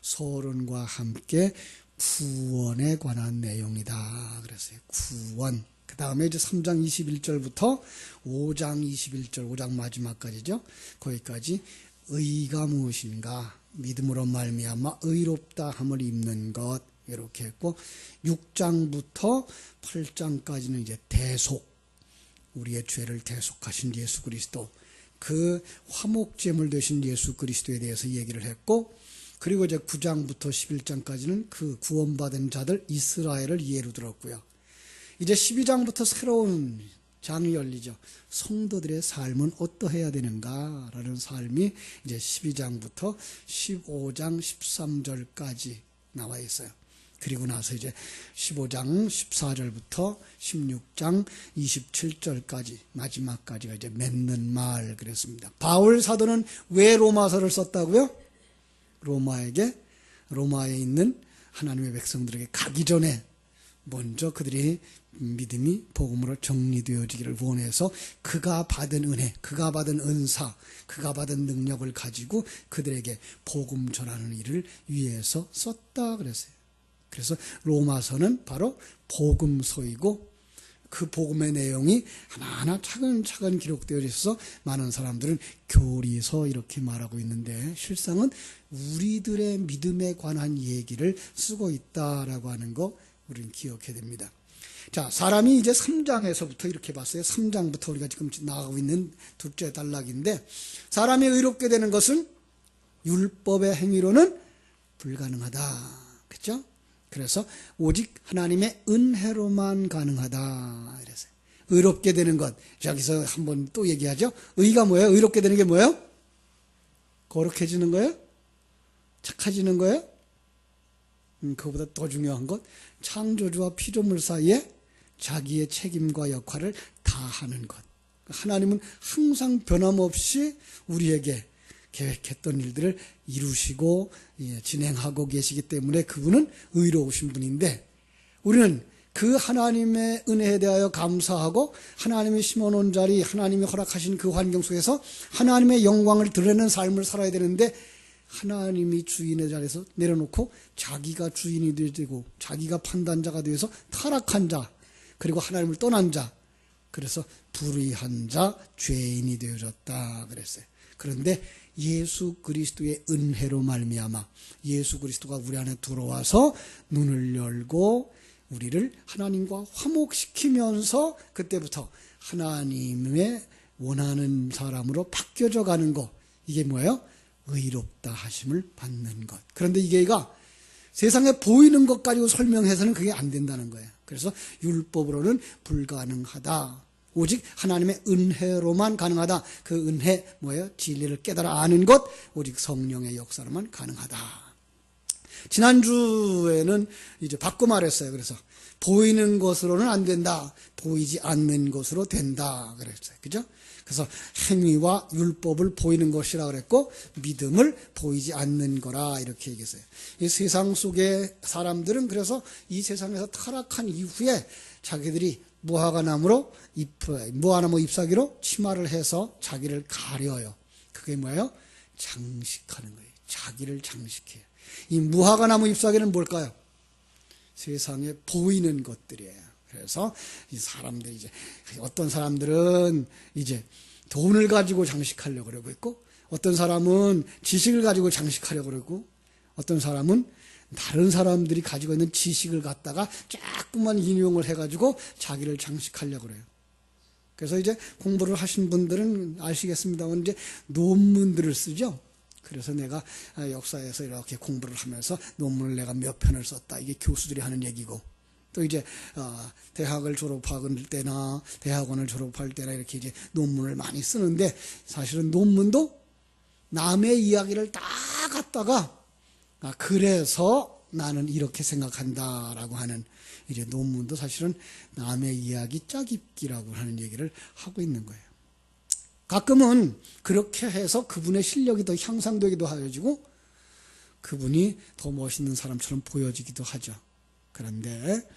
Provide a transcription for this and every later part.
서론과 함께 구원에 관한 내용이다 그랬어요. 구원. 그 다음에 이제 3장 21절부터 5장 21절, 5장 마지막까지죠. 거기까지 의가 무엇인가, 믿음으로 말미암아 의롭다 함을 입는 것, 이렇게 했고, 6장부터 8장까지는 이제 대속, 우리의 죄를 대속하신 예수 그리스도, 그 화목제물 되신 예수 그리스도에 대해서 얘기를 했고, 그리고 이제 9장부터 11장까지는 그 구원받은 자들 이스라엘을 예로 들었고요. 이제 12장부터 새로운 장이 열리죠. 성도들의 삶은 어떠해야 되는가라는 삶이 이제 12장부터 15장 13절까지 나와 있어요. 그리고 나서 이제 15장 14절부터 16장 27절까지 마지막까지가 이제 맺는 말 그랬습니다. 바울 사도는 왜 로마서를 썼다고요? 로마에 있는 하나님의 백성들에게 가기 전에 먼저 그들이 믿음이 복음으로 정리되어지기를 원해서 그가 받은 은혜, 그가 받은 은사, 그가 받은 능력을 가지고 그들에게 복음 전하는 일을 위해서 썼다 그랬어요. 그래서 로마서는 바로 복음서이고 그 복음의 내용이 하나하나 차근차근 기록되어 있어서 많은 사람들은 교리서 이렇게 말하고 있는데 실상은 우리들의 믿음에 관한 얘기를 쓰고 있다라고 하는 거 우리는 기억해야 됩니다. 자, 사람이 이제 3장에서부터 이렇게 봤어요. 3장부터 우리가 지금 나가고 있는 둘째 단락인데, 사람이 의롭게 되는 것은 율법의 행위로는 불가능하다. 그렇죠? 그래서 오직 하나님의 은혜로만 가능하다. 이랬어요. 의롭게 되는 것. 여기서 한번 또 얘기하죠. 의가 뭐예요? 의롭게 되는 게 뭐예요? 거룩해지는 거예요? 착해지는 거예요? 그거보다 더 중요한 것, 창조주와 피조물 사이에 자기의 책임과 역할을 다하는 것. 하나님은 항상 변함없이 우리에게 계획했던 일들을 이루시고 진행하고 계시기 때문에 그분은 의로우신 분인데, 우리는 그 하나님의 은혜에 대하여 감사하고 하나님이 심어놓은 자리, 하나님이 허락하신 그 환경 속에서 하나님의 영광을 드러내는 삶을 살아야 되는데, 하나님이 주인의 자리에서 내려놓고 자기가 주인이 되고 자기가 판단자가 되어서 타락한 자, 그리고 하나님을 떠난 자, 그래서 불의한 자, 죄인이 되어졌다 그랬어요. 그런데 예수 그리스도의 은혜로 말미암아 예수 그리스도가 우리 안에 들어와서 눈을 열고 우리를 하나님과 화목시키면서 그때부터 하나님의 원하는 사람으로 바뀌어져 가는 것, 이게 뭐예요? 의롭다 하심을 받는 것. 그런데 이게가 세상에 보이는 것 가지고 설명해서는 그게 안 된다는 거예요. 그래서 율법으로는 불가능하다. 오직 하나님의 은혜로만 가능하다. 그 은혜 뭐예요? 진리를 깨달아 아는 것, 오직 성령의 역사로만 가능하다. 지난주에는 이제 바꿔 말했어요. 그래서 보이는 것으로는 안 된다. 보이지 않는 것으로 된다. 그랬어요. 그죠? 그래서 행위와 율법을 보이는 것이라 그랬고, 믿음을 보이지 않는 거라 이렇게 얘기했어요. 이 세상 속의 사람들은 그래서 이 세상에서 타락한 이후에 자기들이 무화과나무 잎사귀로 치마를 해서 자기를 가려요. 그게 뭐예요? 장식하는 거예요. 자기를 장식해요. 이 무화과나무 잎사귀는 뭘까요? 세상에 보이는 것들이에요. 그래서 이 사람들이 이제 어떤 사람들은 이제 돈을 가지고 장식하려고 그러고 있고, 어떤 사람은 지식을 가지고 장식하려고 그러고, 어떤 사람은 다른 사람들이 가지고 있는 지식을 갖다가 조금만 인용을 해가지고 자기를 장식하려고 그래요. 그래서 이제 공부를 하신 분들은 아시겠습니다만 이제 논문들을 쓰죠. 그래서 내가 역사에서 이렇게 공부를 하면서 논문을 내가 몇 편을 썼다. 이게 교수들이 하는 얘기고, 또 이제 대학을 졸업할 때나 대학원을 졸업할 때나 이렇게 이제 논문을 많이 쓰는데, 사실은 논문도 남의 이야기를 다 갖다가 그래서 나는 이렇게 생각한다라고 하는 이제 논문도 사실은 남의 이야기 짜깁기라고 하는 얘기를 하고 있는 거예요. 가끔은 그렇게 해서 그분의 실력이 더 향상되기도 하여지고 그분이 더 멋있는 사람처럼 보여지기도 하죠. 그런데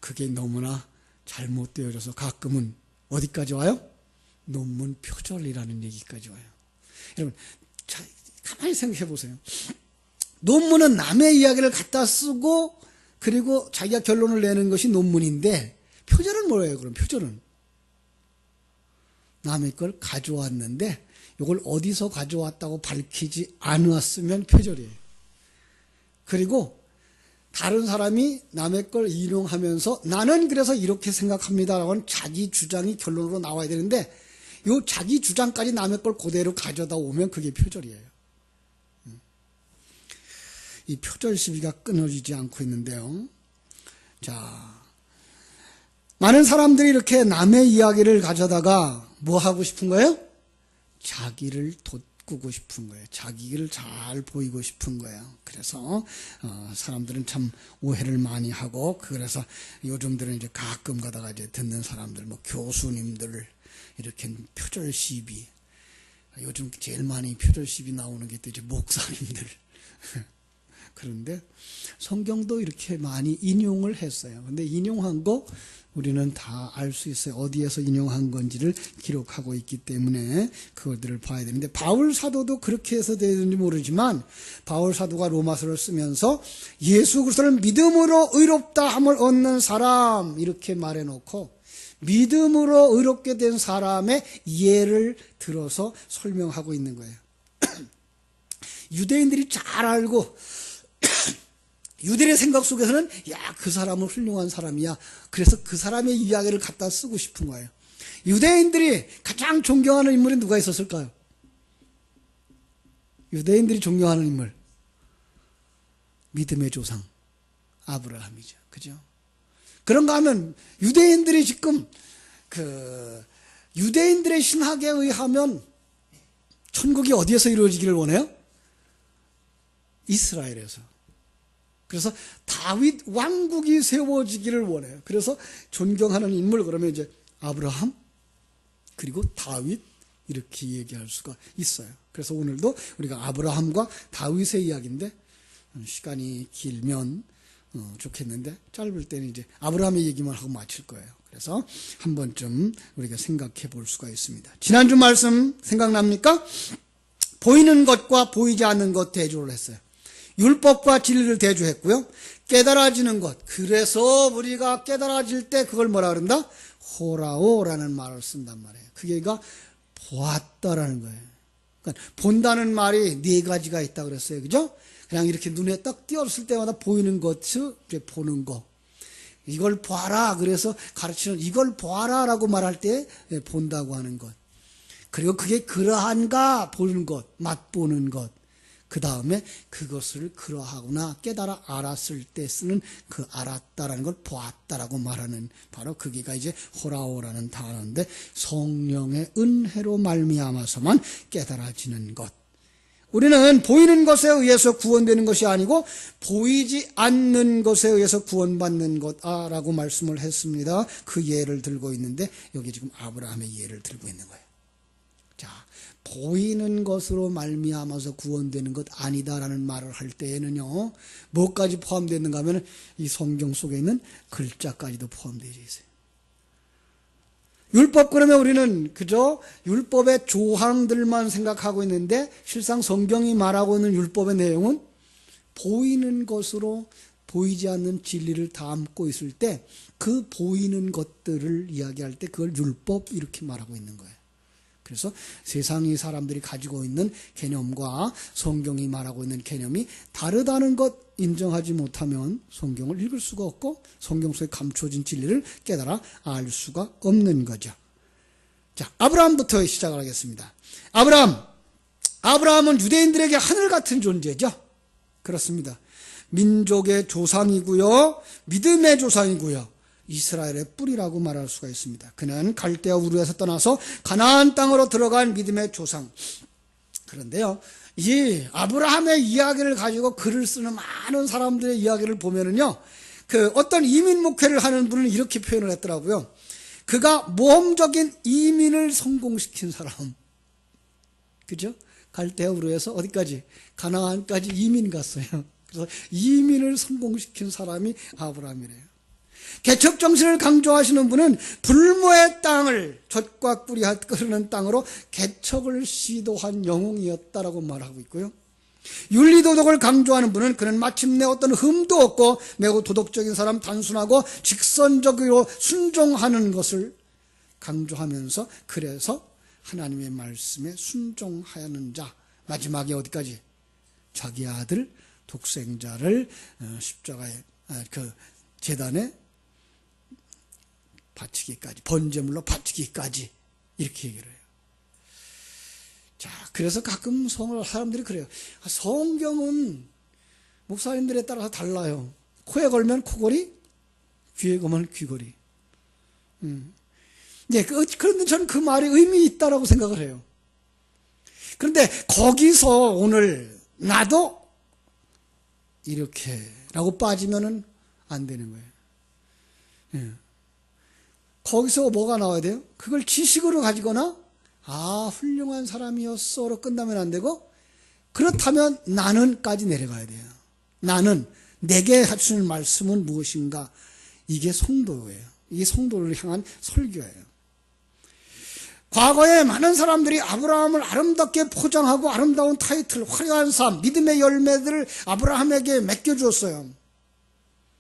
그게 너무나 잘못되어져서 가끔은 어디까지 와요? 논문 표절이라는 얘기까지 와요. 여러분, 가만히 생각해 보세요. 논문은 남의 이야기를 갖다 쓰고 그리고 자기가 결론을 내는 것이 논문인데, 표절은 뭐예요? 그럼 표절은 남의 걸 가져왔는데 이걸 어디서 가져왔다고 밝히지 않았으면 표절이에요. 그리고 다른 사람이 남의 걸 인용하면서 나는 그래서 이렇게 생각합니다라고 하는 자기 주장이 결론으로 나와야 되는데, 이 자기 주장까지 남의 걸 그대로 가져다 오면 그게 표절이에요. 이 표절 시비가 끊어지지 않고 있는데요. 자, 많은 사람들이 이렇게 남의 이야기를 가져다가 뭐 하고 싶은 거예요? 자기를 돋구고 싶은 거예요. 자기를 잘 보이고 싶은 거예요. 그래서 사람들은 참 오해를 많이 하고, 그래서 요즘들은 이제 가끔 가다가 이제 듣는 사람들, 뭐 교수님들 이렇게 표절 시비, 요즘 제일 많이 표절 시비 나오는 게 또 이제 목사님들. 그런데 성경도 이렇게 많이 인용을 했어요. 근데 인용한 거 우리는 다 알 수 있어요. 어디에서 인용한 건지를 기록하고 있기 때문에 그것들을 봐야 되는데, 바울 사도도 그렇게 해서 되는지 모르지만 바울 사도가 로마서를 쓰면서 예수 그리스도를 믿음으로 의롭다 함을 얻는 사람 이렇게 말해놓고, 믿음으로 의롭게 된 사람의 예를 들어서 설명하고 있는 거예요. 유대인들이 잘 알고 유대인의 생각 속에서는 야, 그 사람은 훌륭한 사람이야. 그래서 그 사람의 이야기를 갖다 쓰고 싶은 거예요. 유대인들이 가장 존경하는 인물이 누가 있었을까요? 유대인들이 존경하는 인물, 믿음의 조상 아브라함이죠. 그죠? 그런가 하면 유대인들이 지금 유대인들의 신학에 의하면 천국이 어디에서 이루어지기를 원해요? 이스라엘에서. 그래서 다윗 왕국이 세워지기를 원해요. 그래서 존경하는 인물 그러면 이제 아브라함 그리고 다윗 이렇게 얘기할 수가 있어요. 그래서 오늘도 우리가 아브라함과 다윗의 이야기인데, 시간이 길면 좋겠는데 짧을 때는 이제 아브라함의 얘기만 하고 마칠 거예요. 그래서 한 번쯤 우리가 생각해 볼 수가 있습니다. 지난주 말씀 생각납니까? 보이는 것과 보이지 않는 것 대조를 했어요. 율법과 진리를 대조했고요. 깨달아지는 것. 그래서 우리가 깨달아질 때 그걸 뭐라 그런다? 호라오라는 말을 쓴단 말이에요. 그게가 보았다라는 거예요. 그러니까 본다는 말이 네 가지가 있다 그랬어요. 그죠? 그냥 이렇게 눈에 딱 띄었을 때마다 보이는 것을 이제 보는 거. 이걸 봐라. 그래서 가르치는 이걸 봐라라고 말할 때 본다고 하는 것. 그리고 그게 그러한가 보는 것, 맛보는 것. 그 다음에 그것을 그러하구나 깨달아 알았을 때 쓰는 그 알았다라는 걸 보았다라고 말하는 바로 그게가 이제 호라오라는 단어인데, 성령의 은혜로 말미암아서만 깨달아지는 것. 우리는 보이는 것에 의해서 구원되는 것이 아니고 보이지 않는 것에 의해서 구원받는 것이라고 말씀을 했습니다. 그 예를 들고 있는데 여기 지금 아브라함의 예를 들고 있는 거예요. 자, 보이는 것으로 말미암아서 구원되는 것 아니다라는 말을 할 때에는요, 뭐까지 포함되는가 하면 이 성경 속에 있는 글자까지도 포함되어 있어요. 율법 그러면 우리는 그저 율법의 조항들만 생각하고 있는데, 실상 성경이 말하고 있는 율법의 내용은 보이는 것으로 보이지 않는 진리를 담고 있을 때 그 보이는 것들을 이야기할 때 그걸 율법 이렇게 말하고 있는 거예요. 그래서 세상이 사람들이 가지고 있는 개념과 성경이 말하고 있는 개념이 다르다는 것 인정하지 못하면 성경을 읽을 수가 없고 성경 속에 감춰진 진리를 깨달아 알 수가 없는 거죠. 자, 아브라함부터 시작을 하겠습니다. 아브라함은 유대인들에게 하늘 같은 존재죠. 그렇습니다. 민족의 조상이고요, 믿음의 조상이고요, 이스라엘의 뿌리라고 말할 수가 있습니다. 그는 갈대아 우르에서 떠나서 가나안 땅으로 들어간 믿음의 조상. 그런데요, 이 아브라함의 이야기를 가지고 글을 쓰는 많은 사람들의 이야기를 보면은요, 어떤 이민 목회를 하는 분은 이렇게 표현을 했더라고요. 그가 모험적인 이민을 성공시킨 사람. 그죠? 갈대아 우르에서 어디까지? 가나안까지 이민 갔어요. 그래서 이민을 성공시킨 사람이 아브라함이래요. 개척 정신을 강조하시는 분은 불모의 땅을 젖과 꿀이 흐르는 땅으로 개척을 시도한 영웅이었다라고 말하고 있고요. 윤리도덕을 강조하는 분은 그는 마침내 어떤 흠도 없고 매우 도덕적인 사람, 단순하고 직선적으로 순종하는 것을 강조하면서 그래서 하나님의 말씀에 순종하는 자, 마지막에 어디까지? 자기 아들 독생자를 십자가에 그 제단에 바치기까지, 번제물로 바치기까지 이렇게 얘기를 해요. 자, 그래서 가끔 사람들이 그래요. 성경은 목사님들에 따라서 달라요. 코에 걸면 코걸이, 귀에 걸면 귀걸이. 예, 그런데 저는 그 말이 의미 있다라고 생각을 해요. 그런데 거기서 오늘 나도 이렇게라고 빠지면은 안 되는 거예요. 예. 거기서 뭐가 나와야 돼요? 그걸 지식으로 가지거나 훌륭한 사람이었어로 끝나면 안 되고, 그렇다면 나는까지 내려가야 돼요. 나는 내게 하시는 말씀은 무엇인가? 이게 성도예요. 이게 성도를 향한 설교예요. 과거에 많은 사람들이 아브라함을 아름답게 포장하고 아름다운 타이틀, 화려한 삶, 믿음의 열매들을 아브라함에게 맡겨주었어요.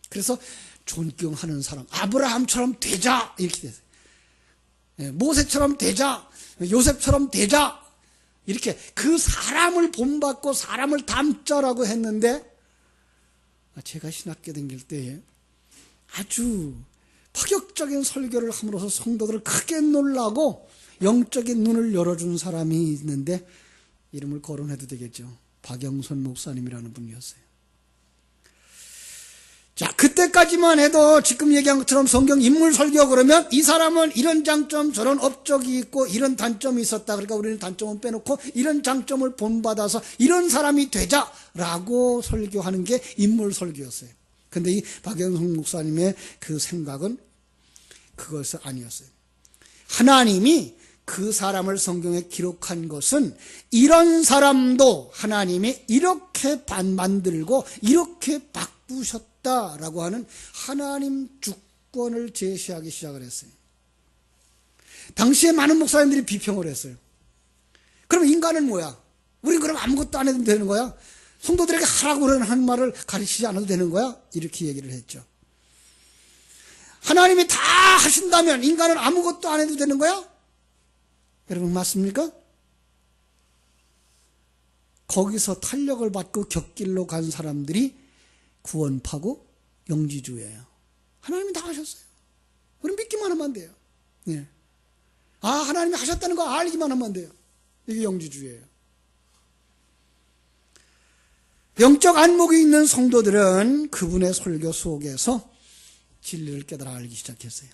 그래서 존경하는 사람, 아브라함처럼 되자 이렇게 됐어요. 모세처럼 되자, 요셉처럼 되자, 이렇게 그 사람을 본받고 사람을 닮자라고 했는데, 제가 신학교 다닐 때에 아주 파격적인 설교를 함으로써 성도들을 크게 놀라고 영적인 눈을 열어준 사람이 있는데, 이름을 거론해도 되겠죠. 박영선 목사님이라는 분이었어요. 자, 그때까지만 해도 지금 얘기한 것처럼 성경 인물 설교 그러면 이 사람은 이런 장점, 저런 업적이 있고 이런 단점이 있었다. 그러니까 우리는 단점은 빼놓고 이런 장점을 본받아서 이런 사람이 되자라고 설교하는 게 인물 설교였어요. 근데 이 박영선 목사님의 그 생각은 그것이 아니었어요. 하나님이 그 사람을 성경에 기록한 것은 이런 사람도 하나님이 이렇게 만들고 이렇게 바꾸셨다라고 하는 하나님 주권을 제시하기 시작을 했어요. 당시에 많은 목사님들이 비평을 했어요. 그럼 인간은 뭐야? 우린 그럼 아무것도 안 해도 되는 거야? 성도들에게 하라고 하는 말을 가르치지 않아도 되는 거야? 이렇게 얘기를 했죠. 하나님이 다 하신다면 인간은 아무것도 안 해도 되는 거야? 여러분 맞습니까? 거기서 탄력을 받고 곁길로 간 사람들이 구원파고 영지주예요. 하나님이 다 하셨어요. 우리는 믿기만 하면 돼요. 예. 하나님이 하셨다는 거 알기만 하면 돼요. 이게 영지주예요. 영적 안목이 있는 성도들은 그분의 설교 속에서 진리를 깨달아 알기 시작했어요.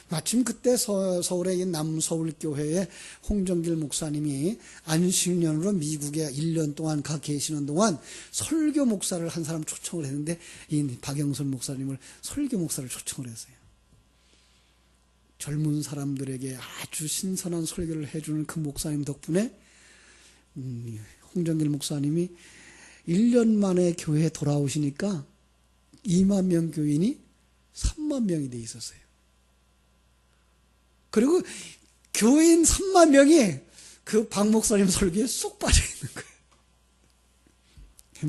마침 그때 서울에 있는 남서울교회의 홍정길 목사님이 안식년으로 미국에 1년 동안 가 계시는 동안 설교 목사를 한 사람 초청을 했는데, 이 박영선 목사님을 설교 목사를 초청을 했어요. 젊은 사람들에게 아주 신선한 설교를 해주는 그 목사님 덕분에 홍정길 목사님이 1년 만에 교회에 돌아오시니까 2만 명 교인이 3만 명이 돼 있었어요. 그리고 교인 3만 명이 그 박 목사님 설교에 쏙 빠져 있는 거예요.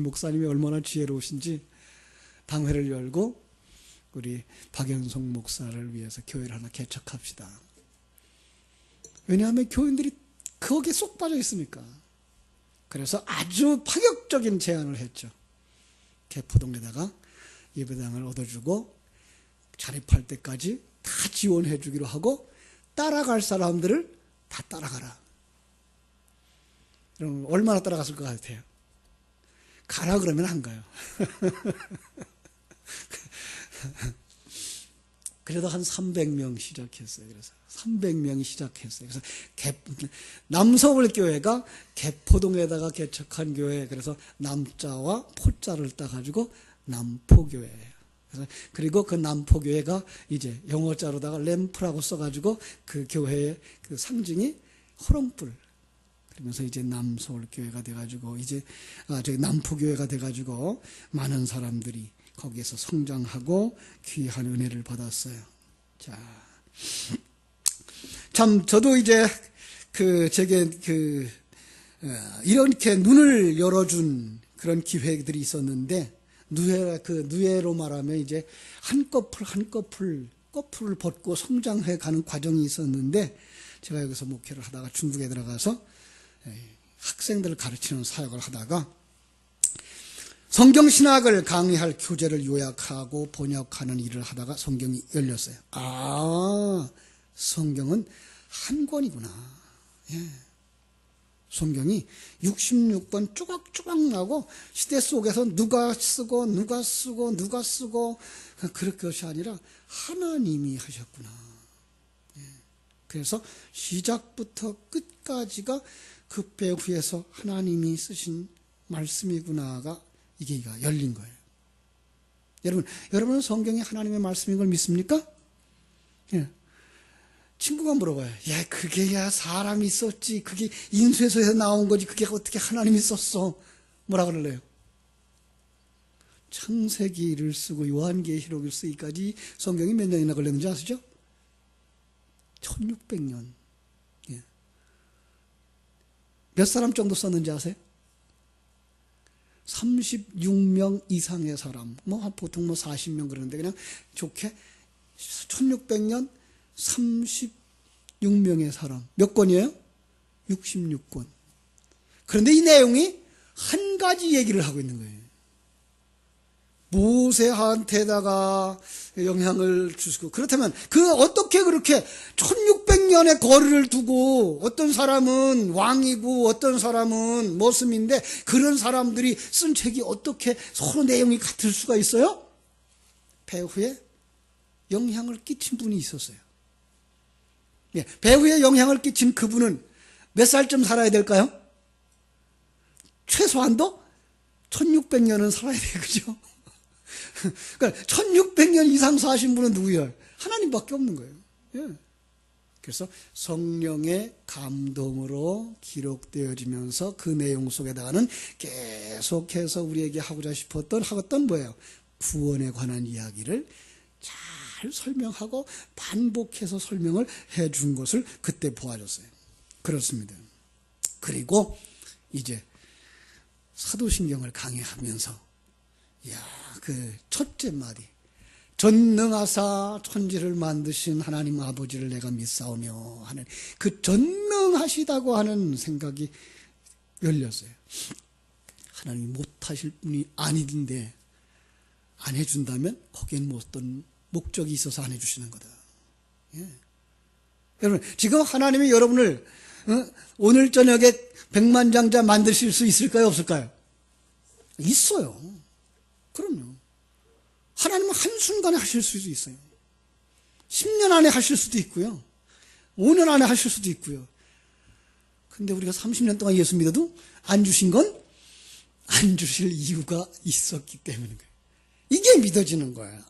목사님이 얼마나 지혜로우신지 당회를 열고 우리 박영성 목사를 위해서 교회를 하나 개척합시다. 왜냐하면 교인들이 거기에 쏙 빠져 있으니까. 그래서 아주 파격적인 제안을 했죠. 개포동에다가 예배당을 얻어주고 자립할 때까지 다 지원해 주기로 하고, 따라갈 사람들을 다 따라가라. 그럼 얼마나 따라갔을 것 같아요? 가라 그러면 안 가요. 그래도 한 300명 시작했어요. 그래서 300명이 시작했어요. 그래서 남서울 교회가 개포동에다가 개척한 교회, 그래서 남자와 포자를 따가지고 남포교회예요. 그리고 그 남포교회가 이제 영어자로다가 램프라고 써가지고 그 교회의 그 상징이 호롱불. 그러면서 이제 남서울교회가 돼가지고 이제 저기 남포교회가 돼가지고 많은 사람들이 거기에서 성장하고 귀한 은혜를 받았어요. 자, 참 저도 이제 제게 이렇게 눈을 열어준 그런 기회들이 있었는데, 누에로 말하면 이제 거풀을 벗고 성장해 가는 과정이 있었는데, 제가 여기서 목회를 하다가 중국에 들어가서 학생들을 가르치는 사역을 하다가 성경신학을 강의할 교재를 요약하고 번역하는 일을 하다가 성경이 열렸어요. 성경은 한 권이구나. 성경이 66권 쪼각쪼각 나고 시대 속에서 누가 쓰고 그럴 것이 아니라 하나님이 하셨구나. 그래서 시작부터 끝까지가 그 배후에서 하나님이 쓰신 말씀이구나가 이게 열린 거예요. 여러분은 성경이 하나님의 말씀인 걸 믿습니까? 친구가 물어봐요. 그게 사람이 썼지. 그게 인쇄소에서 나온 거지. 그게 어떻게 하나님이 썼어? 뭐라 그럴래요? 창세기를 쓰고 요한계시록을 쓰기까지 성경이 몇 년이나 걸렸는지 아시죠? 1600년. 몇 사람 정도 썼는지 아세요? 36명 이상의 사람. 보통 40명 그러는데 그냥 좋게 1600년 36명의 사람. 몇 권이에요? 66권. 그런데 이 내용이 한 가지 얘기를 하고 있는 거예요. 모세한테다가 영향을 주시고, 그렇다면 어떻게 그렇게 1600년의 거리를 두고 어떤 사람은 왕이고 어떤 사람은 머슴인데 그런 사람들이 쓴 책이 어떻게 서로 내용이 같을 수가 있어요? 배후에 영향을 끼친 분이 있었어요. 배후에 영향을 끼친 그분은 몇 살쯤 살아야 될까요? 최소한도 1600년은 살아야 돼요. 그죠? 그러니까 1600년 이상 사신 분은 누구예요? 하나님밖에 없는 거예요. 그래서 성령의 감동으로 기록되어지면서 그 내용 속에다가는 계속해서 우리에게 하던 뭐예요? 구원에 관한 이야기를 잘 설명하고 반복해서 설명을 해준 것을 그때 보아줬어요. 그렇습니다. 그리고 이제 사도신경을 강의하면서 그 첫째 마디, 전능하사 천지를 만드신 하나님 아버지를 내가 믿사오며 하는 그 전능하시다고 하는 생각이 열렸어요. 하나님이 못하실 분이 아닌데 안 해준다면 거기엔 어떤 목적이 있어서 안 해주시는 거다. 여러분, 지금 하나님이 여러분을 오늘 저녁에 백만장자 만드실 수 있을까요? 없을까요? 있어요. 그럼요. 하나님은 한순간에 하실 수도 있어요. 10년 안에 하실 수도 있고요. 5년 안에 하실 수도 있고요. 근데 우리가 30년 동안 예수 믿어도 안 주신 건 안 주실 이유가 있었기 때문인 거예요. 이게 믿어지는 거예요.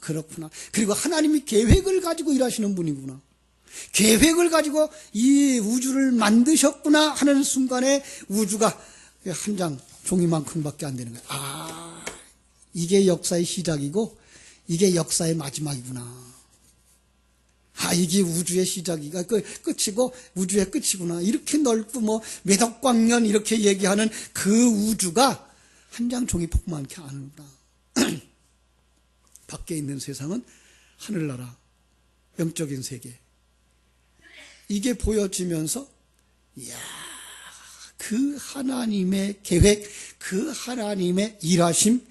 그렇구나. 그리고 하나님이 계획을 가지고 일하시는 분이구나. 계획을 가지고 이 우주를 만드셨구나 하는 순간에 우주가 한 장 종이만큼밖에 안 되는 거예요. 이게 역사의 시작이고 이게 역사의 마지막이구나. 이게 우주의 시작이가 끝이고 우주의 끝이구나. 이렇게 넓고 몇억 광년 이렇게 얘기하는 그 우주가 한 장 종이만큼 아는구나. 밖에 있는 세상은 하늘나라, 영적인 세계. 이게 보여지면서 그 하나님의 계획, 그 하나님의 일하심,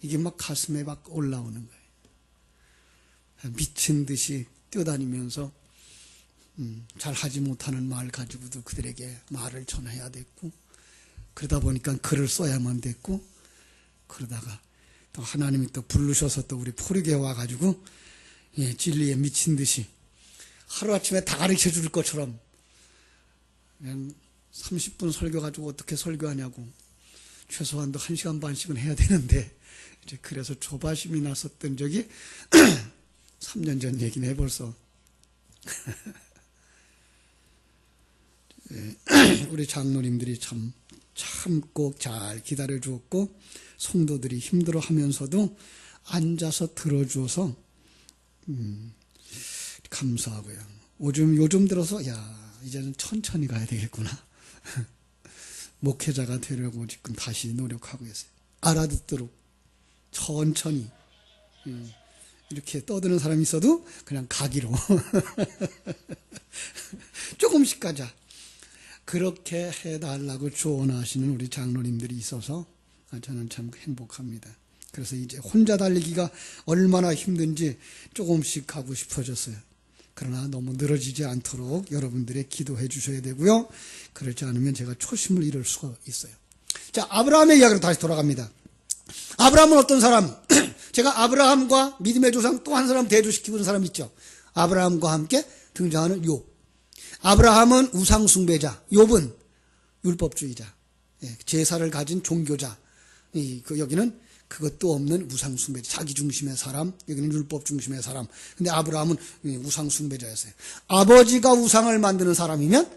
이게 막 가슴에 막 올라오는 거예요. 미친 듯이 뛰어다니면서 잘 하지 못하는 말 가지고도 그들에게 말을 전해야 됐고, 그러다 보니까 글을 써야만 됐고, 그러다가 또 하나님이 또 부르셔서 또 우리 포르게 와가지고 진리에 미친 듯이 하루아침에 다 가르쳐 줄 것처럼 그냥 30분 설교 가지고 어떻게 설교하냐고, 최소한도 1시간 반씩은 해야 되는데, 이제 그래서 조바심이 났었던 적이 3년 전 얘기네 벌써. 우리 장로님들이 참 참고 잘 기다려 주었고, 성도들이 힘들어 하면서도 앉아서 들어줘서 감사하고요. 요즘 들어서 이제는 천천히 가야 되겠구나. 목회자가 되려고 지금 다시 노력하고 있어요. 알아듣도록 천천히. 이렇게 떠드는 사람이 있어도 그냥 가기로 조금씩 가자. 그렇게 해달라고 조언하시는 우리 장로님들이 있어서 저는 참 행복합니다. 그래서 이제 혼자 달리기가 얼마나 힘든지 조금씩 가고 싶어졌어요. 그러나 너무 늘어지지 않도록 여러분들의 기도해 주셔야 되고요. 그렇지 않으면 제가 초심을 잃을 수가 있어요. 자, 아브라함의 이야기로 다시 돌아갑니다. 아브라함은 어떤 사람? 제가 아브라함과 믿음의 조상 또 한 사람 대조시키고 있는 사람 있죠. 아브라함과 함께 등장하는 욥. 아브라함은 우상숭배자, 욥은 율법주의자, 제사를 가진 종교자. 여기는 그것도 없는 우상숭배자, 자기 중심의 사람, 여기는 율법 중심의 사람. 근데 아브라함은 우상숭배자였어요. 아버지가 우상을 만드는 사람이면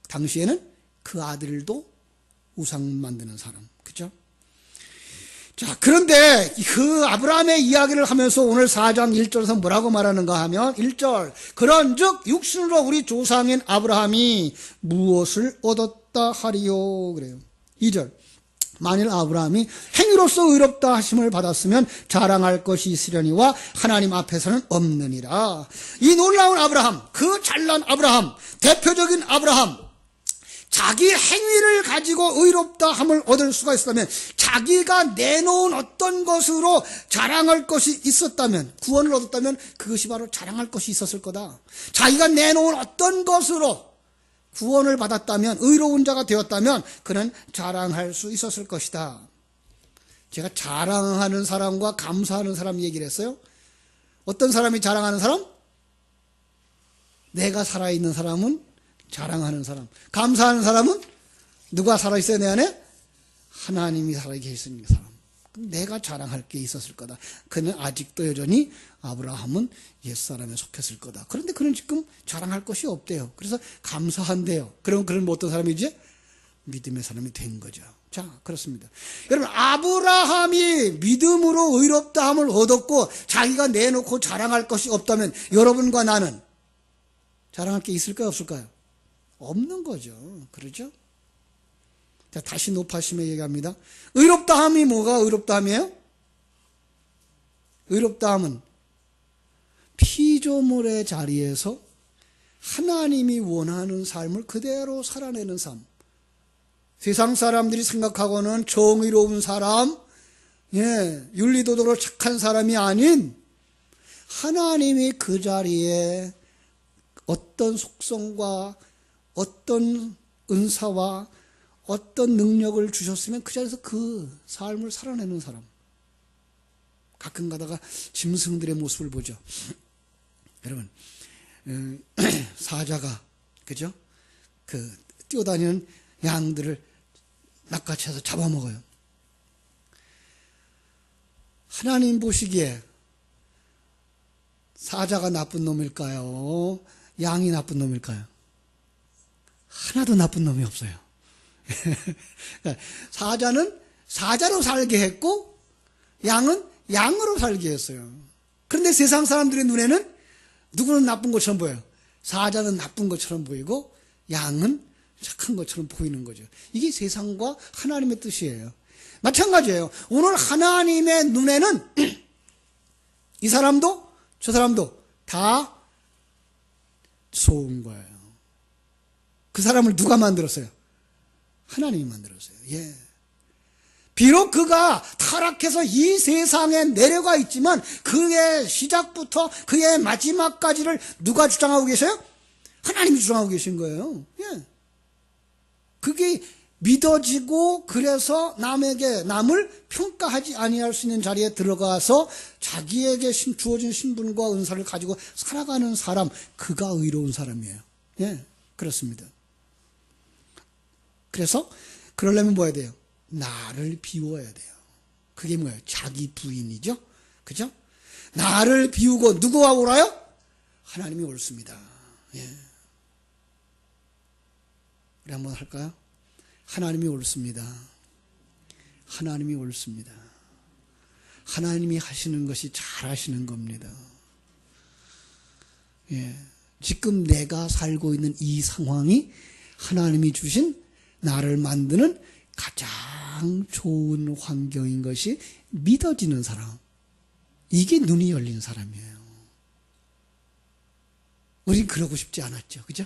당시에는 그 아들도 우상 만드는 사람. 그죠? 자, 그런데 그 아브라함의 이야기를 하면서 오늘 4장 1절에서 뭐라고 말하는가 하면 1절, 그런즉 육신으로 우리 조상인 아브라함이 무엇을 얻었다 하리요 그래요. 2절, 만일 아브라함이 행위로서 의롭다 하심을 받았으면 자랑할 것이 있으려니와 하나님 앞에서는 없느니라. 이 놀라운 아브라함, 그 잘난 아브라함, 대표적인 아브라함, 자기 행위를 가지고 의롭다 함을 얻을 수가 있었다면, 자기가 내놓은 어떤 것으로 자랑할 것이 있었다면, 구원을 얻었다면 그것이 바로 자랑할 것이 있었을 거다. 자기가 내놓은 어떤 것으로 구원을 받았다면, 의로운 자가 되었다면 그는 자랑할 수 있었을 것이다. 제가 자랑하는 사람과 감사하는 사람 얘기를 했어요. 어떤 사람이 자랑하는 사람? 내가 살아있는 사람은 자랑하는 사람. 감사하는 사람은 누가 살아있어요 내 안에? 하나님이 살아계시는 사람. 내가 자랑할 게 있었을 거다. 그는 아직도 여전히 아브라함은 옛사람에 속했을 거다. 그런데 그는 지금 자랑할 것이 없대요. 그래서 감사한대요. 그럼 그는 어떤 사람이지? 믿음의 사람이 된 거죠. 자, 그렇습니다. 여러분, 아브라함이 믿음으로 의롭다함을 얻었고 자기가 내놓고 자랑할 것이 없다면 여러분과 나는 자랑할 게 있을까요, 없을까요? 없는 거죠. 그러죠? 자, 다시 높아심에 얘기합니다. 의롭다함이 뭐가 의롭다함이에요? 의롭다함은 피조물의 자리에서 하나님이 원하는 삶을 그대로 살아내는 삶. 세상 사람들이 생각하고는 정의로운 사람, 윤리도덕으로 착한 사람이 아닌 하나님이 그 자리에 어떤 속성과 어떤 은사와 어떤 능력을 주셨으면 그 자리에서 그 삶을 살아내는 사람. 가끔 가다가 짐승들의 모습을 보죠. 여러분, 사자가, 그죠? 뛰어다니는 양들을 낚아채서 잡아먹어요. 하나님 보시기에 사자가 나쁜 놈일까요? 양이 나쁜 놈일까요? 하나도 나쁜 놈이 없어요. 사자는 사자로 살게 했고 양은 양으로 살게 했어요. 그런데 세상 사람들의 눈에는 누구는 나쁜 것처럼 보여요. 사자는 나쁜 것처럼 보이고 양은 착한 것처럼 보이는 거죠. 이게 세상과 하나님의 뜻이에요. 마찬가지예요. 오늘 하나님의 눈에는 이 사람도 저 사람도 다 좋은 거예요. 그 사람을 누가 만들었어요? 하나님이 만들었어요. 예. 비록 그가 타락해서 이 세상에 내려가 있지만 그의 시작부터 그의 마지막까지를 누가 주장하고 계셔요? 하나님이 주장하고 계신 거예요. 예. 그게 믿어지고 그래서 남을 평가하지 아니할 수 있는 자리에 들어가서 자기에게 주어진 신분과 은사를 가지고 살아가는 사람, 그가 의로운 사람이에요. 예, 그렇습니다. 그래서 그러려면 뭐 해야 돼요? 나를 비워야 돼요. 그게 뭐예요? 자기 부인이죠. 그죠? 나를 비우고 누구와 오라요? 하나님이 옳습니다. 예. 우리 한번 할까요? 하나님이 옳습니다. 하나님이 옳습니다. 하나님이 하시는 것이 잘 하시는 겁니다. 예. 지금 내가 살고 있는 이 상황이 하나님이 주신 나를 만드는 가장 좋은 환경인 것이 믿어지는 사람. 이게 눈이 열린 사람이에요. 우린 그러고 싶지 않았죠. 그죠?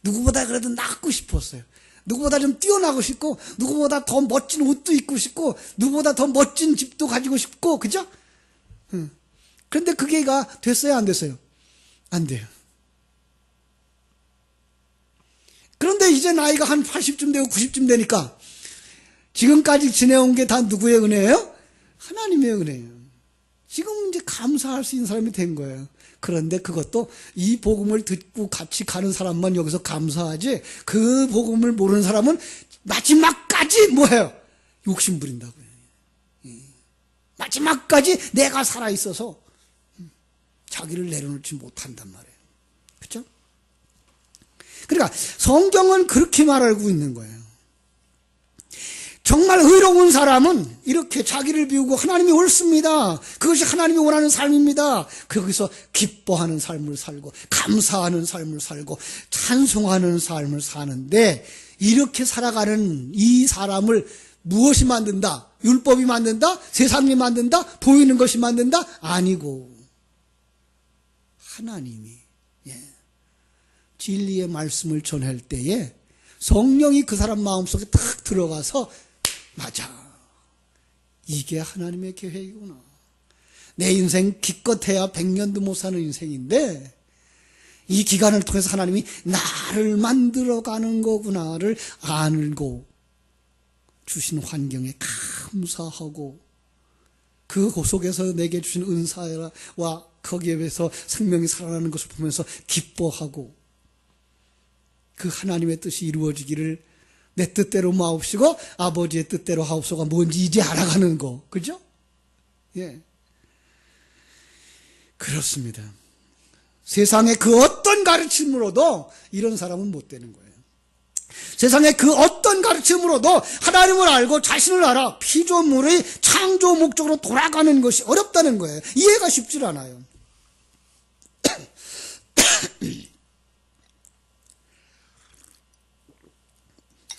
누구보다 그래도 낫고 싶었어요. 누구보다 좀 뛰어나고 싶고, 누구보다 더 멋진 옷도 입고 싶고, 누구보다 더 멋진 집도 가지고 싶고, 그죠? 그런데 그게가 됐어요, 안 됐어요? 안 돼요. 그런데 이제 나이가 한 80쯤 되고 90쯤 되니까 지금까지 지내온 게 다 누구의 은혜예요? 하나님의 은혜예요. 지금 이제 감사할 수 있는 사람이 된 거예요. 그런데 그것도 이 복음을 듣고 같이 가는 사람만 여기서 감사하지, 그 복음을 모르는 사람은 마지막까지 뭐예요? 욕심 부린다고요. 마지막까지 내가 살아있어서 자기를 내려놓지 못한단 말이에요. 그렇죠? 그러니까 성경은 그렇게 말하고 있는 거예요. 정말 의로운 사람은 이렇게 자기를 비우고 하나님이 옳습니다. 그것이 하나님이 원하는 삶입니다. 거기서 기뻐하는 삶을 살고 감사하는 삶을 살고 찬송하는 삶을 사는데, 이렇게 살아가는 이 사람을 무엇이 만든다? 율법이 만든다? 세상이 만든다? 보이는 것이 만든다? 아니고 하나님이 진리의 말씀을 전할 때에 성령이 그 사람 마음속에 탁 들어가서, 맞아, 이게 하나님의 계획이구나. 내 인생 기껏해야 100년도 못 사는 인생인데 이 기간을 통해서 하나님이 나를 만들어가는 거구나를 알고 주신 환경에 감사하고, 그 속에서 내게 주신 은사와 거기에 비해서 생명이 살아나는 것을 보면서 기뻐하고, 그 하나님의 뜻이 이루어지기를 내 뜻대로 마옵시고 아버지의 뜻대로 하옵소가 뭔지 이제 알아가는 거. 그죠? 예. 그렇습니다. 세상의 그 어떤 가르침으로도 이런 사람은 못 되는 거예요. 세상의 그 어떤 가르침으로도 하나님을 알고 자신을 알아 피조물의 창조 목적으로 돌아가는 것이 어렵다는 거예요. 이해가 쉽지 않아요.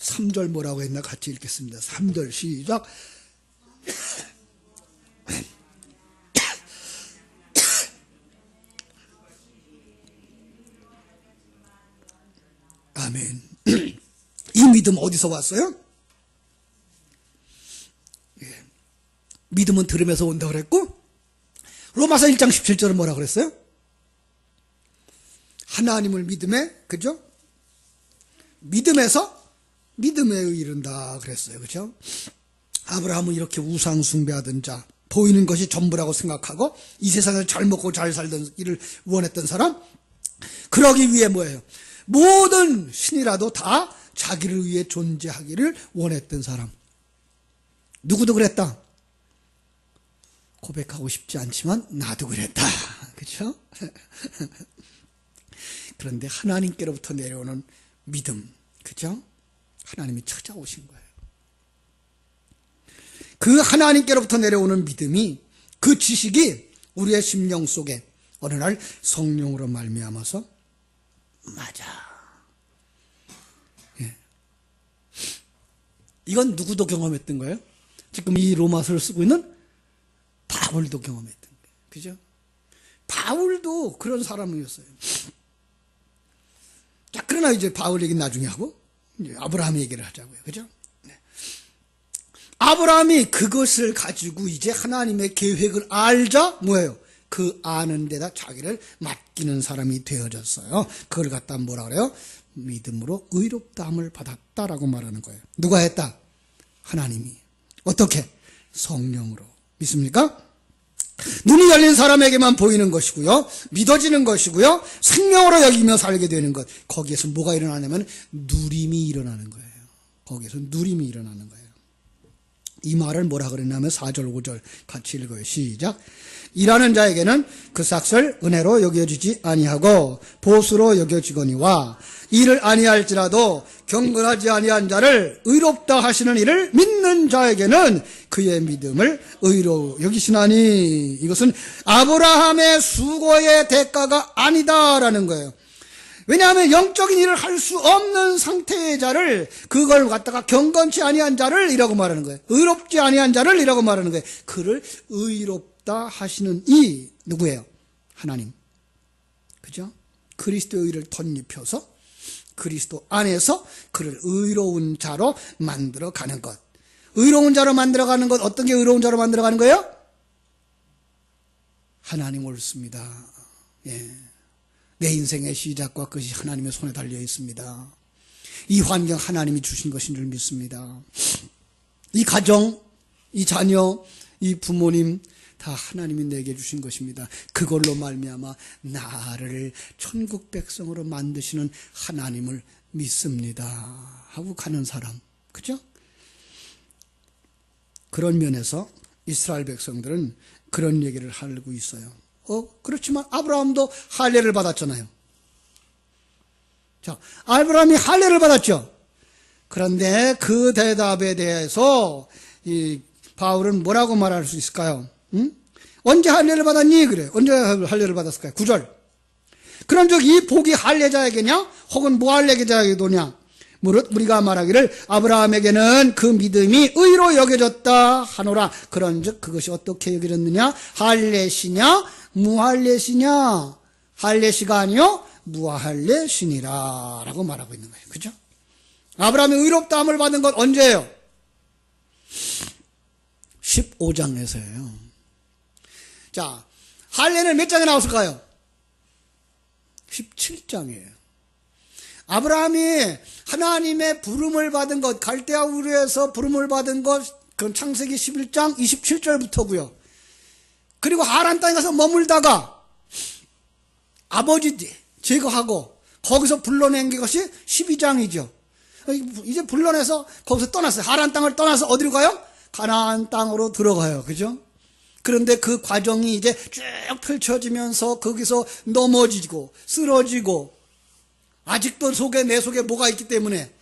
3절 뭐라고 했나 같이 읽겠습니다. 3절 시작. 아멘. 이 믿음 어디서 왔어요? 예. 믿음은 들으면서 온다고 그랬고, 로마서 1장 17절은 뭐라고 그랬어요? 하나님을 믿음에, 그죠? 믿음에서 믿음에 이른다 그랬어요. 그죠? 아브라함은 이렇게 우상 숭배하던 자, 보이는 것이 전부라고 생각하고 이 세상에서 잘 먹고 잘 살던 일을 원했던 사람, 그러기 위해 뭐예요? 모든 신이라도 다 자기를 위해 존재하기를 원했던 사람. 누구도 그랬다. 고백하고 싶지 않지만 나도 그랬다. 그렇죠? 그런데 하나님께로부터 내려오는 믿음, 그렇죠? 하나님이 찾아오신 거예요. 그 하나님께로부터 내려오는 믿음이, 그 지식이 우리의 심령 속에 어느 날 성령으로 말미암아서, 맞아, 예. 이건 누구도 경험했던 거예요? 지금 이 로마서를 쓰고 있는 바울도 경험했던 거예요. 그죠? 바울도 그런 사람이었어요. 자, 그러나 이제 바울 얘기는 나중에 하고 이제 아브라함 얘기를 하자고요. 그죠? 네. 아브라함이 그것을 가지고 이제 하나님의 계획을 알자 뭐예요? 그 아는 데다 자기를 맡기는 사람이 되어졌어요. 그걸 갖다 뭐라 그래요? 믿음으로 의롭다함을 받았다라고 말하는 거예요. 누가 했다? 하나님이. 어떻게? 성령으로. 믿습니까? 눈이 열린 사람에게만 보이는 것이고요, 믿어지는 것이고요, 생명으로 여기며 살게 되는 것. 거기에서 뭐가 일어나냐면 누림이 일어나는 거예요. 거기에서 누림이 일어나는 거예요. 이 말을 뭐라 그랬냐면 4절 5절 같이 읽어요. 시작. 일하는 자에게는 그 삭설 은혜로 여겨지지 아니하고 보수로 여겨지거니와 이를 아니할지라도 경건하지 아니한 자를 의롭다 하시는 이를 믿는 자에게는 그의 믿음을 의로 여기시나니 이것은 아브라함의 수고의 대가가 아니다라는 거예요. 왜냐하면 영적인 일을 할 수 없는 상태의 자를, 그걸 갖다가 경건치 아니한 자를 이라고 말하는 거예요. 의롭지 아니한 자를 이라고 말하는 거예요. 그를 의롭다 하시는 이 누구예요? 하나님. 그죠? 그리스도의 의를 덧입혀서 그리스도 안에서 그를 의로운 자로 만들어가는 것. 의로운 자로 만들어가는 것, 어떤 게 의로운 자로 만들어가는 거예요? 하나님 옳습니다. 예. 내 인생의 시작과 끝이 하나님의 손에 달려 있습니다. 이 환경 하나님이 주신 것인 줄 믿습니다. 이 가정, 이 자녀, 이 부모님 다 하나님이 내게 주신 것입니다. 그걸로 말미암아 나를 천국 백성으로 만드시는 하나님을 믿습니다 하고 가는 사람, 그죠? 그런 면에서 이스라엘 백성들은 그런 얘기를 하고 있어요. 그렇지만 아브라함도 할례를 받았잖아요. 자, 아브라함이 할례를 받았죠. 그런데 그 대답에 대해서 이 바울은 뭐라고 말할 수 있을까요? 응? 언제 할례를 받았니? 그래. 언제 할례를 받았을까요? 9절. 그런즉 이 복이 할례자에게냐? 혹은 무할례자에게도냐? 무릇 우리가 말하기를 아브라함에게는 그 믿음이 의로 여겨졌다 하노라. 그런즉 그것이 어떻게 여겨졌느냐? 할례시냐? 무할례시냐? 할례시가 아니요 무할례시니라 라고 말하고 있는 거예요. 그죠? 아브라함이 의롭다함을 받은 건 언제예요? 15장에서예요. 자, 할례는 몇 장에 나왔을까요? 17장이에요. 아브라함이 하나님의 부름을 받은 것, 갈대아 우르에서 부름을 받은 것, 그건 창세기 11장 27절부터고요. 그리고 하란 땅에 가서 머물다가 아버지 제거하고 거기서 불러낸 것이 12장이죠. 이제 불러내서 거기서 떠났어요. 하란 땅을 떠나서 어디로 가요? 가나안 땅으로 들어가요. 그죠? 그런데 그 과정이 이제 쭉 펼쳐지면서 거기서 넘어지고 쓰러지고 아직도 내 속에 뭐가 있기 때문에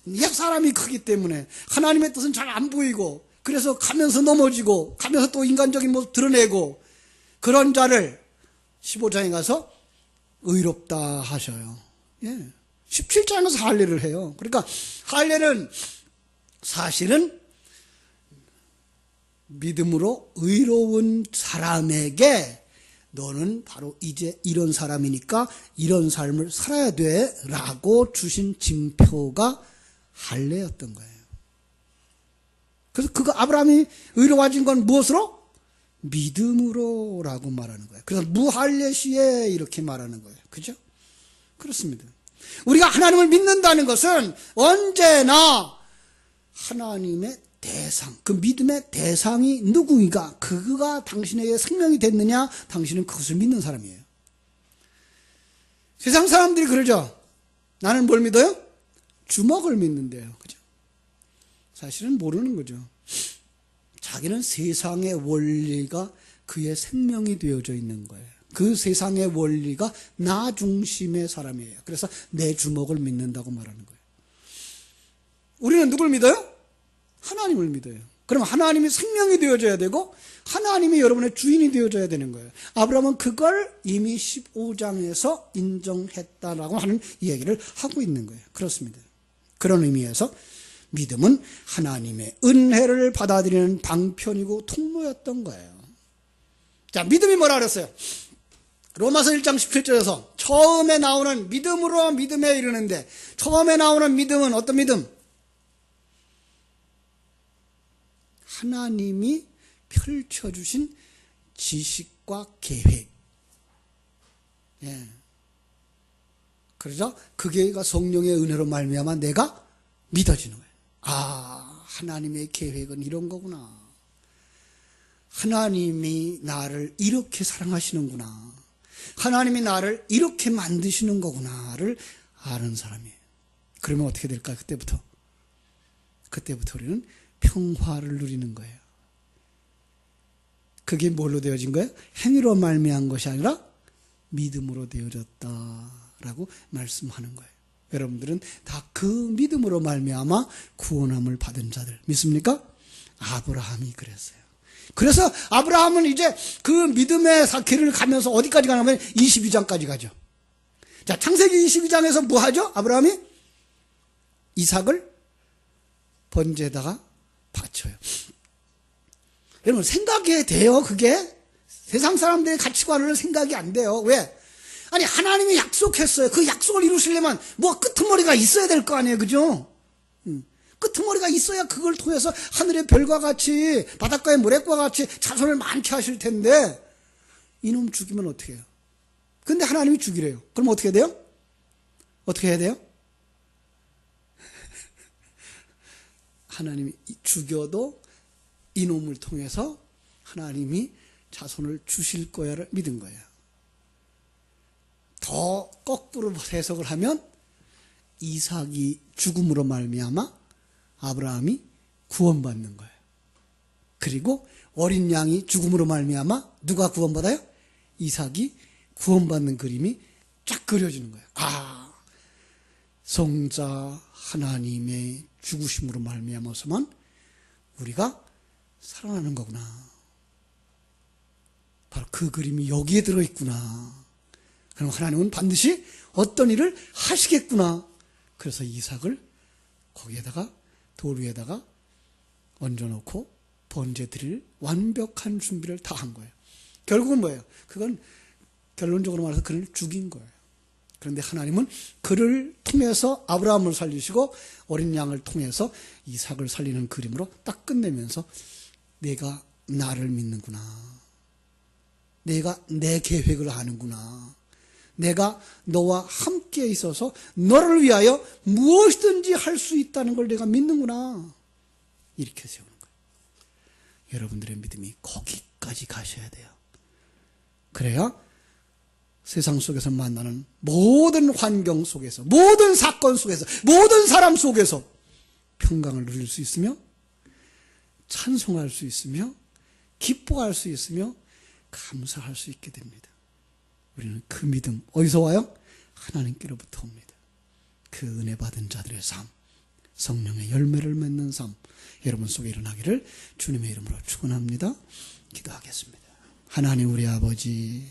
옛 사람이 크기 때문에 하나님의 뜻은 잘 안 보이고 그래서 가면서 넘어지고 가면서 또 인간적인 모습 드러내고 그런 자를 15장에 가서 의롭다 하셔요. 예. 17장에서 할례를 해요. 그러니까 할례는 사실은 믿음으로 의로운 사람에게 너는 바로 이제 이런 사람이니까 이런 삶을 살아야 돼 라고 주신 징표가 할례였던 거예요. 그래서 그거 아브라함이 의로워진 건 무엇으로? 믿음으로 라고 말하는 거예요. 그래서 무할례시에 이렇게 말하는 거예요. 그죠? 그렇습니다. 우리가 하나님을 믿는다는 것은 언제나 하나님의 대상, 그 믿음의 대상이 누구인가, 그가 당신에게 생명이 됐느냐, 당신은 그것을 믿는 사람이에요. 세상 사람들이 그러죠. 나는 뭘 믿어요? 주먹을 믿는데요. 그죠? 사실은 모르는 거죠. 자기는 세상의 원리가 그의 생명이 되어져 있는 거예요. 그 세상의 원리가 나 중심의 사람이에요. 그래서 내 주먹을 믿는다고 말하는 거예요. 우리는 누굴 믿어요? 하나님을 믿어요. 그럼 하나님이 생명이 되어져야 되고 하나님이 여러분의 주인이 되어져야 되는 거예요. 아브라함은 그걸 이미 15장에서 인정했다라고 하는 이야기를 하고 있는 거예요. 그렇습니다. 그런 의미에서 믿음은 하나님의 은혜를 받아들이는 방편이고 통로였던 거예요. 자, 믿음이 뭐라 그랬어요? 로마서 1장 17절에서 처음에 나오는 믿음으로 믿음에 이르는데 처음에 나오는 믿음은 어떤 믿음? 하나님이 펼쳐주신 지식과 계획. 예. 그러죠? 그게 성령의 은혜로 말미암아 내가 믿어지는 거예요. 아, 하나님의 계획은 이런 거구나. 하나님이 나를 이렇게 사랑하시는구나. 하나님이 나를 이렇게 만드시는 거구나를 아는 사람이에요. 그러면 어떻게 될까요? 그때부터 우리는 평화를 누리는 거예요. 그게 뭘로 되어진 거예요? 행위로 말미암은 것이 아니라 믿음으로 되어졌다라고 말씀하는 거예요. 여러분들은 다 그 믿음으로 말미암아 구원함을 받은 자들 믿습니까? 아브라함이 그랬어요. 그래서 아브라함은 이제 그 믿음의 길을 가면서 어디까지 가냐면 22장까지 가죠. 자, 창세기 22장에서 뭐 하죠? 아브라함이 이삭을 번제에다가 바쳐요. 여러분, 생각이 돼요, 그게? 세상 사람들의 가치관으로는 생각이 안 돼요. 왜? 아니, 하나님이 약속했어요. 그 약속을 이루시려면 뭐 끄트머리가 있어야 될 거 아니에요, 그죠? 끄트머리가 있어야 그걸 통해서 하늘의 별과 같이, 바닷가의 모래과 같이 자손을 많게 하실 텐데, 이놈 죽이면 어떻게 해요? 근데 하나님이 죽이래요. 그럼 어떻게 해야 돼요? 어떻게 해야 돼요? 하나님이 죽여도 이놈을 통해서 하나님이 자손을 주실 거야를 믿은 거예요. 더 거꾸로 해석을 하면 이삭이 죽음으로 말미암아 아브라함이 구원받는 거예요. 그리고 어린 양이 죽음으로 말미암아 누가 구원받아요? 이삭이 구원받는 그림이 쫙 그려지는 거예요. 아, 성자 하나님의 죽으심으로 말미암아서만 우리가 살아나는 거구나. 바로 그 그림이 여기에 들어있구나. 그럼 하나님은 반드시 어떤 일을 하시겠구나. 그래서 이삭을 거기에다가 돌 위에다가 얹어놓고 번제 드릴 완벽한 준비를 다 한 거예요. 결국은 뭐예요? 그건 결론적으로 말해서 그를 죽인 거예요. 그런데 하나님은 그를 통해서 아브라함을 살리시고 어린 양을 통해서 이삭을 살리는 그림으로 딱 끝내면서 내가 나를 믿는구나. 내가 내 계획을 아는구나. 내가 너와 함께 있어서 너를 위하여 무엇이든지 할 수 있다는 걸 내가 믿는구나. 이렇게 세우는 거예요. 여러분들의 믿음이 거기까지 가셔야 돼요. 그래야 세상 속에서 만나는 모든 환경 속에서, 모든 사건 속에서, 모든 사람 속에서 평강을 누릴 수 있으며 찬송할 수 있으며 기뻐할 수 있으며 감사할 수 있게 됩니다. 우리는 그 믿음 어디서 와요? 하나님께로부터 옵니다. 그 은혜 받은 자들의 삶, 성령의 열매를 맺는 삶, 여러분 속에 일어나기를 주님의 이름으로 축원합니다. 기도하겠습니다. 하나님 우리 아버지,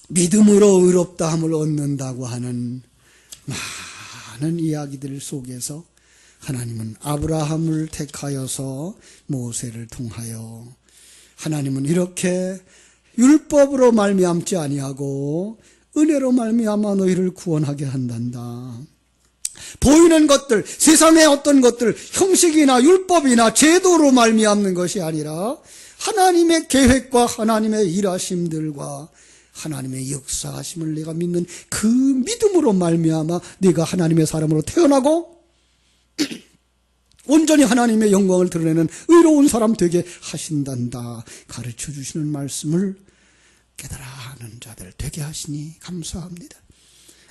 믿음으로 의롭다함을 얻는다고 하는 많은 이야기들 속에서 하나님은 아브라함을 택하여서 모세를 통하여 하나님은 이렇게 율법으로 말미암지 아니하고 은혜로 말미암아 너희를 구원하게 한단다. 보이는 것들, 세상의 어떤 것들, 형식이나 율법이나 제도로 말미암는 것이 아니라 하나님의 계획과 하나님의 일하심들과 하나님의 역사하심을 내가 믿는 그 믿음으로 말미암아 네가 하나님의 사람으로 태어나고 온전히 하나님의 영광을 드러내는 의로운 사람 되게 하신단다. 가르쳐 주시는 말씀을 깨달아 하는 자들 되게 하시니 감사합니다.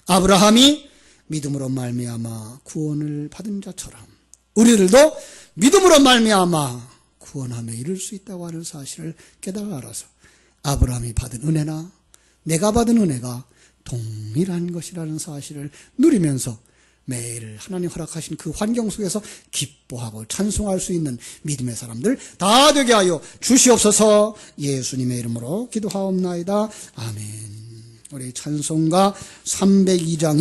아브라함이 믿음으로 말미암아 구원을 받은 자처럼 우리들도 믿음으로 말미암아 구원하며 이룰 수 있다고 하는 사실을 깨달아 알아서 아브라함이 받은 은혜나 내가 받은 은혜가 동일한 것이라는 사실을 누리면서 매일 하나님 허락하신 그 환경 속에서 기뻐하고 찬송할 수 있는 믿음의 사람들 다 되게 하여 주시옵소서. 예수님의 이름으로 기도하옵나이다. 아멘. 우리 찬송가 302장